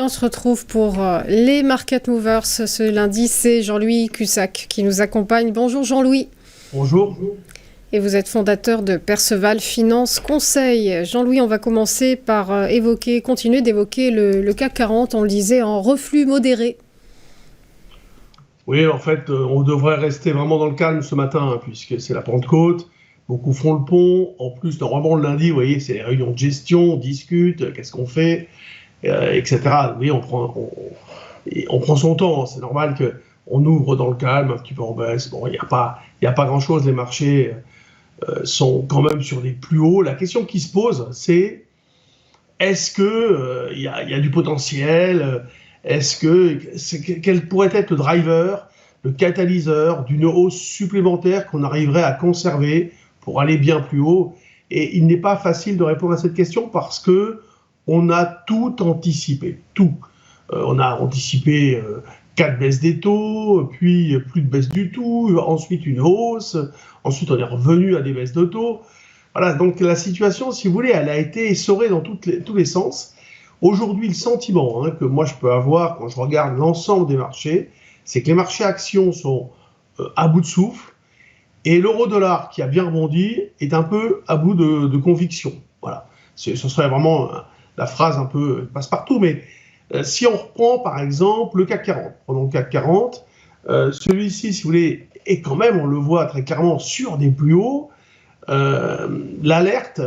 on se retrouve pour les Market Movers ce lundi. C'est Jean-Louis Cussac qui nous accompagne. Bonjour Jean-Louis. Bonjour. Et vous êtes fondateur de Perceval Finance Conseil. Jean-Louis, on va commencer par continuer d'évoquer le CAC 40, on le disait, en reflux modéré. Oui, en fait, on devrait rester vraiment dans le calme ce matin, puisque c'est la Pentecôte. Beaucoup font le pont. En plus, normalement, le lundi, vous voyez, c'est les réunions de gestion, on discute, qu'est-ce qu'on fait, etc. Oui, on prend son temps. C'est normal qu'on ouvre dans le calme, un petit peu en baisse. Bon, il n'y a pas grand-chose. Les marchés sont quand même sur des plus hauts. La question qui se pose, c'est est-ce que y a du potentiel? Quel pourrait être le driver, le catalyseur d'une hausse supplémentaire qu'on arriverait à conserver pour aller bien plus haut? Et il n'est pas facile de répondre à cette question parce que on a tout anticipé, tout. On a anticipé 4 baisses des taux, puis plus de baisse du tout, ensuite une hausse, ensuite on est revenu à des baisses de taux. Voilà, donc la situation, si vous voulez, elle a été essorée dans tous les sens. Aujourd'hui, le sentiment que moi je peux avoir quand je regarde l'ensemble des marchés, c'est que les marchés actions sont à bout de souffle et l'euro-dollar qui a bien rebondi est un peu à bout de conviction. Voilà, ce serait vraiment la phrase un peu passe-partout, mais si on reprend par exemple le CAC 40, prenons le CAC 40, celui-ci, si vous voulez, est quand même, on le voit très clairement, sur des plus hauts. L'alerte,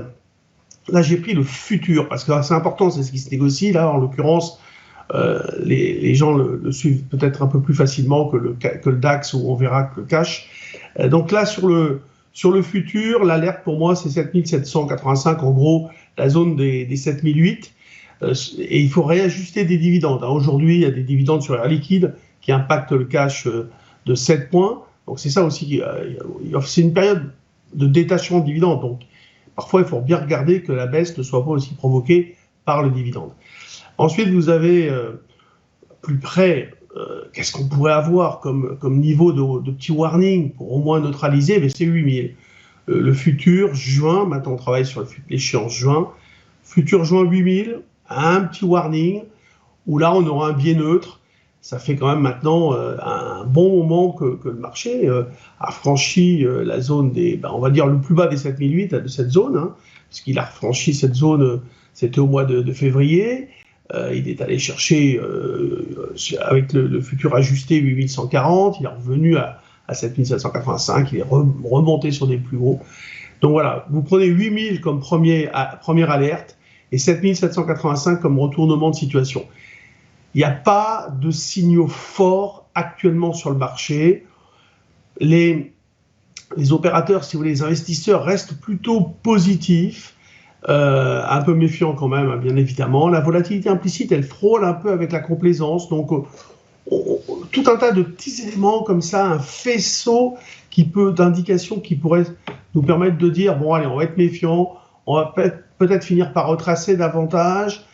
là j'ai pris le futur, parce que c'est important, c'est ce qui se négocie, là en l'occurrence, les gens le suivent peut-être un peu plus facilement que le DAX, où on verra que le cash. Donc là, sur le futur, l'alerte pour moi, c'est 7785, en gros, la zone des 7008. Et il faut réajuster des dividendes. Aujourd'hui, il y a des dividendes sur Air Liquide qui impactent le cash de 7 points. Donc c'est ça aussi, c'est une période de détachement de dividendes. Donc parfois, il faut bien regarder que la baisse ne soit pas aussi provoquée par le dividende. Ensuite, vous avez plus près, qu'est-ce qu'on pourrait avoir comme niveau de petit warning pour au moins neutraliser? Mais c'est 8000. Le futur, juin, maintenant on travaille sur l'échéance juin. Futur juin 8000, un petit warning, où là on aura un biais neutre. Ça fait quand même maintenant un bon moment que le marché a franchi la zone on va dire le plus bas des 7008, de cette zone, parce qu'il a franchi cette zone, c'était au mois de février. Il est allé chercher, avec le futur ajusté, 8140, il est revenu à 7785, il est remonté sur des plus hauts. Donc voilà, vous prenez 8000 comme première alerte et 7785 comme retournement de situation. Il n'y a pas de signaux forts actuellement sur le marché. Les opérateurs, si vous voulez, les investisseurs restent plutôt positifs, un peu méfiants quand même, bien évidemment. La volatilité implicite, elle frôle un peu avec la complaisance. Donc, tout un tas de petits éléments comme ça, un faisceau d'indications qui pourraient nous permettre de dire, bon allez, on va être méfiant, on va peut-être finir par retracer davantage,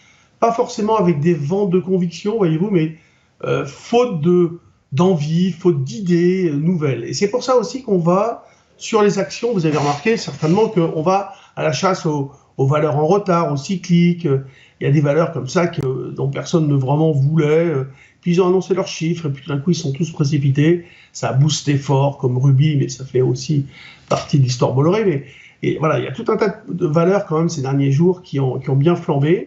pas forcément avec des ventes de conviction, voyez-vous, mais faute d'envie, faute d'idées nouvelles. Et c'est pour ça aussi qu'on va, sur les actions, vous avez remarqué certainement qu'on va à la chasse aux valeurs en retard, aux cycliques. Il y a des valeurs comme ça dont personne ne vraiment voulait. Puis ils ont annoncé leurs chiffres, et puis tout d'un coup, ils sont tous précipités. Ça a boosté fort, comme Ruby, mais ça fait aussi partie de l'histoire Bolloré. Et voilà, il y a tout un tas de valeurs quand même ces derniers jours qui ont bien flambé.